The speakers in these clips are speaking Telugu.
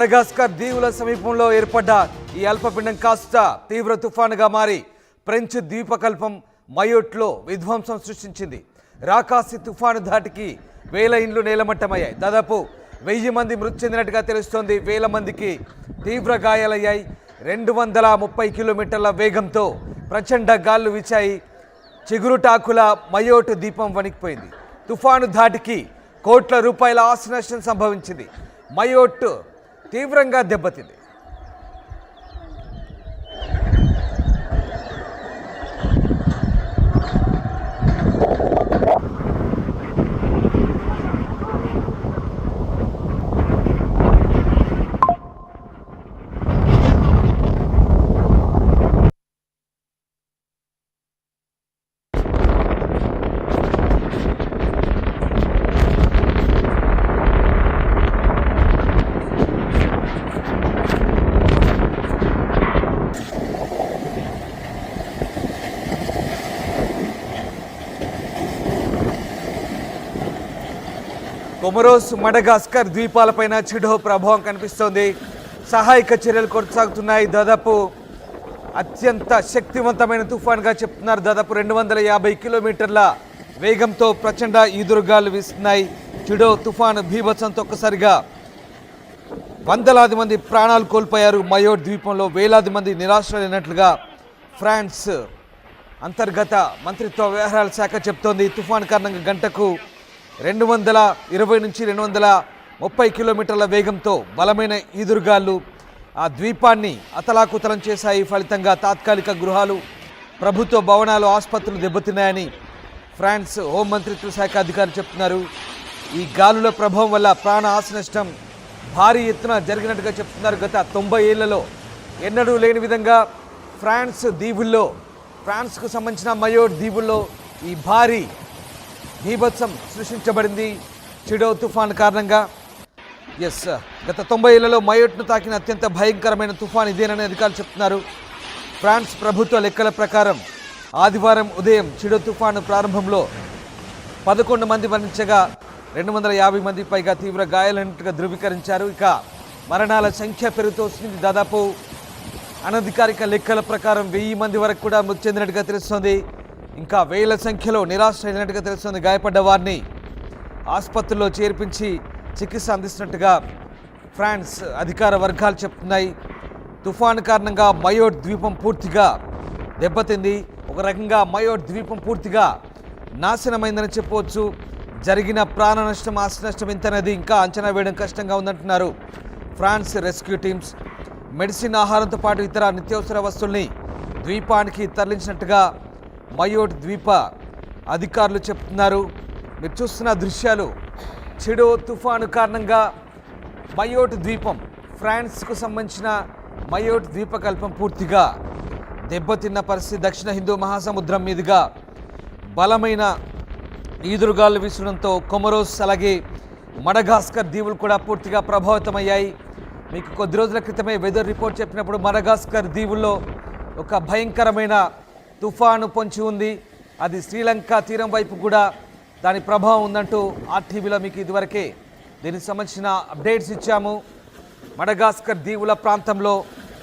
మడగాస్కర్ దీవుల సమీపంలో ఏర్పడ్డ ఈ అల్పపీడనం కాస్త తీవ్ర తుఫానుగా మారి ఫ్రెంచ్ ద్వీపకల్పం మయోట్లో విధ్వంసం సృష్టించింది. రాకాసి తుఫాను ధాటికి వేల ఇండ్లు నేలమట్టమయ్యాయి. దాదాపు 1000 మంది మృతి చెందినట్టుగా తెలుస్తోంది. వేల మందికి తీవ్ర గాయాలయ్యాయి. 230 కిలోమీటర్ల వేగంతో ప్రచండ గాళ్లు వీచాయి. చిగురుటాకుల మయోట్ ద్వీపం వణికిపోయింది. తుఫాను ధాటికి కోట్ల రూపాయల ఆస్తి నష్టం సంభవించింది. మయోట్ తీవ్రంగా దెబ్బతింది. కొమరోస్ మడగాస్కర్ ద్వీపాలపైన చిడో ప్రభావం కనిపిస్తోంది. సహాయక చర్యలు కొనసాగుతున్నాయి. దాదాపు అత్యంత శక్తివంతమైన తుఫాన్గా చెప్తున్నారు. దాదాపు 250 కిలోమీటర్ల వేగంతో ప్రచండ ఈదురుగాలు వీస్తున్నాయి. చిడో తుఫాను బీభత్సంతో ఒక్కసారిగా వందలాది మంది ప్రాణాలు కోల్పోయారు. మయోట్ ద్వీపంలో వేలాది మంది నిరాశ్రయులైనట్లుగా ఫ్రాన్స్ అంతర్గత మంత్రిత్వ వ్యవహారాల శాఖ చెప్తోంది. తుఫాను కారణంగా గంటకు 220 నుంచి 230 కిలోమీటర్ల వేగంతో బలమైన ఈదురుగాలు ఆ ద్వీపాన్ని అతలాకుతలం చేశాయి. ఫలితంగా తాత్కాలిక గృహాలు, ప్రభుత్వ భవనాలు, ఆసుపత్రులు దెబ్బతిన్నాయని ఫ్రాన్స్ హోంమంత్రిత్వ శాఖ అధికారులు చెప్తున్నారు. ఈ గాలుల ప్రభావం వల్ల ప్రాణ ఆస్తి నష్టం భారీ ఎత్తున జరిగినట్టుగా చెప్తున్నారు. గత 90 ఏళ్లలో ఎన్నడూ లేని విధంగా ఫ్రాన్స్కు సంబంధించిన మయోట్ దీవుల్లో ఈ భారీ బీభత్సం సృష్టించబడింది చిడో తుఫాన్ కారణంగా. గత 90 ఏళ్లలో మయోట్ను తాకిన అత్యంత భయంకరమైన తుఫాన్ ఇదేనని అధికారులు చెప్తున్నారు. ఫ్రాన్స్ ప్రభుత్వ లెక్కల ప్రకారం ఆదివారం ఉదయం చిడో తుఫాను ప్రారంభంలో 11 మంది మరణించగా 250 మంది పైగా తీవ్ర గాయాలైనట్టుగా ధృవీకరించారు. ఇక మరణాల సంఖ్య పెరుగుతూ వస్తుంది. దాదాపు అనధికారిక లెక్కల ప్రకారం 1000 మంది వరకు కూడా మృతి చెందినట్టుగా తెలుస్తోంది. ఇంకా వేల సంఖ్యలో నిరాశ్రయులైనట్టుగా తెలుస్తుంది. గాయపడ్డ వారిని ఆసుపత్రుల్లో చేర్పించి చికిత్స అందిస్తున్నట్టుగా ఫ్రాన్స్ అధికార వర్గాలు చెప్తున్నాయి. తుఫాను కారణంగా మయోట్ ద్వీపం పూర్తిగా దెబ్బతింది. ఒక రకంగా మయోట్ ద్వీపం పూర్తిగా నాశనమైందని చెప్పవచ్చు. జరిగిన ప్రాణ నష్టం, ఆస్తి నష్టం ఎంతనేది ఇంకా అంచనా వేయడం కష్టంగా ఉందంటున్నారు ఫ్రాన్స్ రెస్క్యూ టీమ్స్. మెడిసిన్, ఆహారంతో పాటు ఇతర నిత్యావసర వస్తువుల్ని ద్వీపానికి తరలించినట్టుగా మయోట్ ద్వీప అధికారులు చెప్తున్నారు. మీరు చూస్తున్న దృశ్యాలు చిడో తుఫాను కారణంగా మయోట్ ద్వీపం, ఫ్రాన్స్కు సంబంధించిన మయోట్ ద్వీపకల్పం పూర్తిగా దెబ్బతిన్న పరిస్థితి. దక్షిణ హిందూ మహాసముద్రం మీదుగా బలమైన ఈదురుగాలు వీసడంతో కొమరోస్ అలాగే మడగాస్కర్ దీవులు కూడా పూర్తిగా ప్రభావితమయ్యాయి. మీకు కొద్ది రోజుల క్రితమే వెదర్ రిపోర్ట్ చెప్పినప్పుడు మడగాస్కర్ దీవుల్లో ఒక భయంకరమైన తుఫాను పొంచి ఉంది. అది శ్రీలంక తీరం వైపు కూడా దాని ప్రభావం ఉందంటూ ఆర్టీవీలో మీకు ఇదివరకే దీనికి సంబంధించిన అప్డేట్స్ ఇచ్చాము. మడగాస్కర్ దీవుల ప్రాంతంలో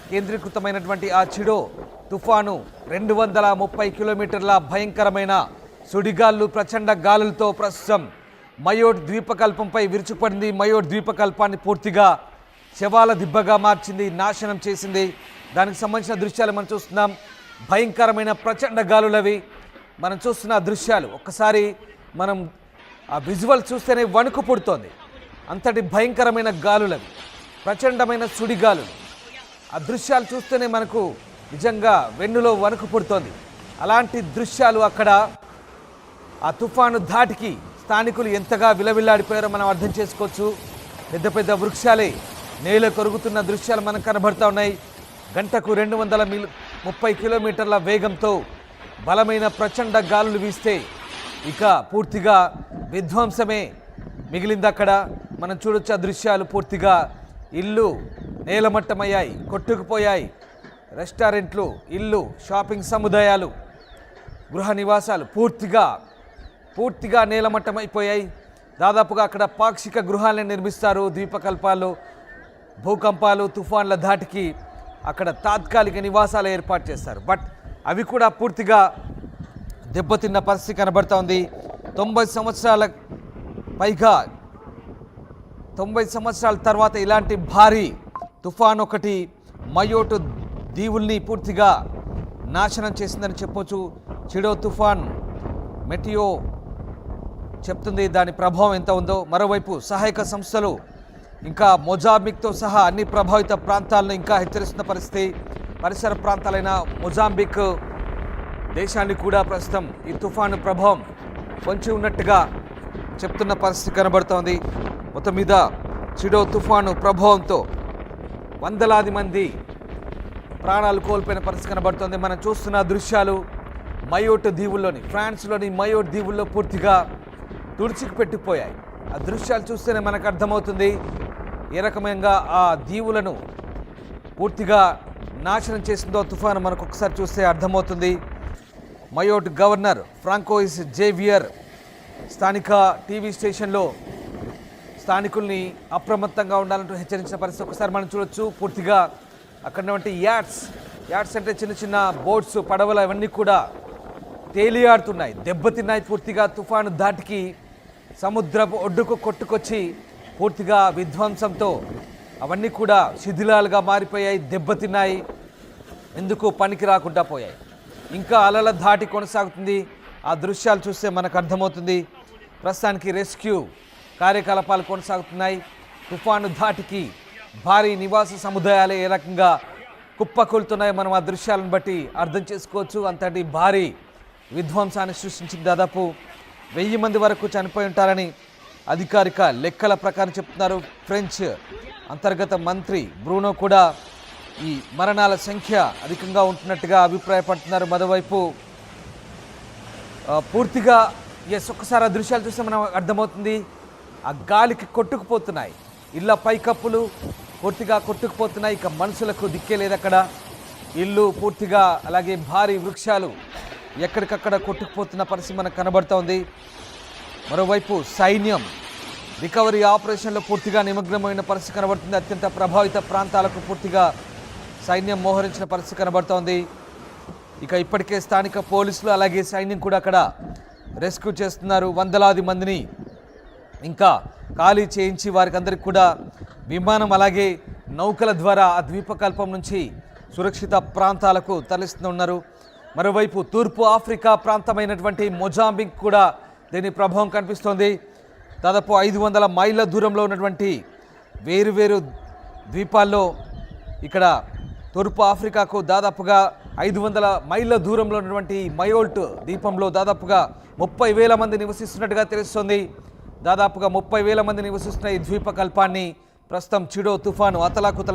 కేంద్రీకృతమైనటువంటి ఆ చిడో తుఫాను 230 కిలోమీటర్ల భయంకరమైన సుడిగాళ్ళు, ప్రచండ గాలులతో ప్రస్తుతం మయోట్ ద్వీపకల్పంపై విరుచుపడింది. మయోట్ ద్వీపకల్పాన్ని పూర్తిగా శవాల దిబ్బగా మార్చింది, నాశనం చేసింది. దానికి సంబంధించిన దృశ్యాలు మనం చూస్తున్నాం. భయంకరమైన ప్రచండ గాలులవి మనం చూస్తున్న దృశ్యాలు. ఒక్కసారి మనం ఆ విజువల్ చూస్తేనే వణుకు పుడుతోంది. అంతటి భయంకరమైన గాలులవి, ప్రచండమైన సుడిగాలులు. ఆ దృశ్యాలు చూస్తేనే మనకు నిజంగా వెన్నులో వణుకు పుడుతోంది. అలాంటి దృశ్యాలు అక్కడ ఆ తుఫాను ధాటికి స్థానికులు ఎంతగా విలవిల్లాడిపోయారో మనం అర్థం చేసుకోవచ్చు. పెద్ద పెద్ద వృక్షాలే నేల కొరుగుతున్న దృశ్యాలు మనకు కనబడుతూ ఉన్నాయి. గంటకు 230 కిలోమీటర్ల వేగంతో బలమైన ప్రచండ గాలులు వీస్తే ఇక పూర్తిగా విధ్వంసమే మిగిలింది. అక్కడ మనం చూడొచ్చు ఆ దృశ్యాలు. పూర్తిగా ఇల్లు నేలమట్టమయ్యాయి, కొట్టుకుపోయాయి. రెస్టారెంట్లు, ఇల్లు, షాపింగ్ సముదాయాలు, గృహ నివాసాలు పూర్తిగా నేలమట్టమైపోయాయి. దాదాపుగా అక్కడ పాక్షిక గృహాలను నిర్మిస్తారు ద్వీపకల్పాల్లో. భూకంపాలు తుఫాన్ల ధాటికి అక్కడ తాత్కాలిక నివాసాలు ఏర్పాటు చేస్తారు. బట్ అవి కూడా పూర్తిగా దెబ్బతిన్న పరిస్థితి కనబడుతోంది. 90 సంవత్సరాల పైగా 90 సంవత్సరాల తర్వాత ఇలాంటి భారీ తుఫాన్ ఒకటి మయోటు దీవుల్ని పూర్తిగా నాశనం చేసిందని చెప్పొచ్చు. చిడో తుఫాన్ మెటియో చెప్తుంది దాని ప్రభావం ఎంత ఉందో. మరోవైపు సహాయక సంస్థలు ఇంకా మొజాంబిక్తో సహా అన్ని ప్రభావిత ప్రాంతాలను ఇంకా హెచ్చరిస్తున్న పరిస్థితి. పరిసర ప్రాంతాలైన మొజాంబిక్ దేశాన్ని కూడా ప్రస్తుతం ఈ తుఫాను ప్రభావం పొంచి ఉన్నట్టుగా చెప్తున్న పరిస్థితి కనబడుతోంది. మొత్తం మీద చిడో తుఫాను ప్రభావంతో వందలాది మంది ప్రాణాలు కోల్పోయిన పరిస్థితి కనబడుతోంది. మనం చూస్తున్న దృశ్యాలు మయోట్ దీవుల్లోని, ఫ్రాన్స్లోని మయోట్ దీవుల్లో పూర్తిగా తుడిచికి పెట్టిపోయాయి. ఆ దృశ్యాలు చూస్తేనే మనకు అర్థమవుతుంది ఏ రకమైన ఆ దీవులను పూర్తిగా నాశనం చేసిందో తుఫాను. మనకు ఒకసారి చూస్తే అర్థమవుతుంది. మయోట్ గవర్నర్ ఫ్రాంకోయిస్ జేవియర్ స్థానిక టీవీ స్టేషన్లో స్థానికుల్ని అప్రమత్తంగా ఉండాలంటూ హెచ్చరించిన పరిస్థితి ఒకసారి మనం చూడొచ్చు. పూర్తిగా అక్కడ ఉన్నటువంటి యాట్స్ అంటే చిన్న చిన్న బోట్స్, పడవలు అవన్నీ కూడా తేలియాడుతున్నాయి, దెబ్బతిన్నాయి. పూర్తిగా తుఫాను ధాటికి సముద్రపు ఒడ్డుకు కొట్టుకొచ్చి పూర్తిగా విధ్వంసంతో అవన్నీ కూడా శిథిలాలుగా మారిపోయాయి, దెబ్బతిన్నాయి, ఎందుకు పనికి రాకుండా పోయాయి. ఇంకా అలల ధాటి కొనసాగుతుంది. ఆ దృశ్యాలు చూస్తే మనకు అర్థమవుతుంది. ప్రస్తుతానికి రెస్క్యూ కార్యకలాపాలు కొనసాగుతున్నాయి. తుఫాను ధాటికి భారీ నివాస సముదాయాలు ఏ రకంగా కుప్పకూలుతున్నాయి మనం ఆ దృశ్యాలను బట్టి అర్థం చేసుకోవచ్చు. అంతటి భారీ విధ్వంసాన్ని సృష్టించింది. దాదాపు 1000 మంది వరకు చనిపోయి ఉంటారని అధికారిక లెక్కల ప్రకారం చెప్తున్నారు. ఫ్రెంచ్ అంతర్గత మంత్రి బ్రూనో కూడా ఈ మరణాల సంఖ్య అధికంగా ఉంటున్నట్టుగా అభిప్రాయపడుతున్నారు. మరోవైపు పూర్తిగా ఒక్కసారి ఆ దృశ్యాలు చూస్తే మనం అర్థమవుతుంది. ఆ గాలికి కొట్టుకుపోతున్నాయి ఇళ్ళ పైకప్పులు, పూర్తిగా కొట్టుకుపోతున్నాయి. ఇక మనుషులకు దిక్కే లేదు అక్కడ. ఇల్లు పూర్తిగా, అలాగే భారీ వృక్షాలు ఎక్కడికక్కడ కొట్టుకుపోతున్న పరిస్థితి మనకు కనబడుతోంది. మరోవైపు సైన్యం రికవరీ ఆపరేషన్లో పూర్తిగా నిమగ్నమైన పరిస్థితి కనబడుతుంది. అత్యంత ప్రభావిత ప్రాంతాలకు పూర్తిగా సైన్యం మోహరించిన పరిస్థితి కనబడుతోంది. ఇక ఇప్పటికే స్థానిక పోలీసులు అలాగే సైన్యం కూడా అక్కడ రెస్క్యూ చేస్తున్నారు. వందలాది మందిని ఇంకా ఖాళీ చేయించి వారికి అందరికి కూడా విమానం అలాగే నౌకల ద్వారా ఆ ద్వీపకల్పం నుంచి సురక్షిత ప్రాంతాలకు తరలిస్తున్నారు. మరోవైపు తూర్పు ఆఫ్రికా ప్రాంతమైనటువంటి మొజాంబిక్ కూడా దీని ప్రభావం కనిపిస్తోంది. దాదాపు 500 మైళ్ళ దూరంలో ఉన్నటువంటి వేరువేరు ద్వీపాల్లో ఇక్కడ తూర్పు ఆఫ్రికాకు దాదాపుగా 500 మైళ్ళ దూరంలో ఉన్నటువంటి మయోల్ట్ ద్వీపంలో దాదాపుగా 30,000 మంది నివసిస్తున్నట్టుగా తెలుస్తోంది. దాదాపుగా 30,000 మంది నివసిస్తున్న ఈ ద్వీపకల్పాన్ని ప్రస్తుతం చిడో తుఫాను అతలాకుతల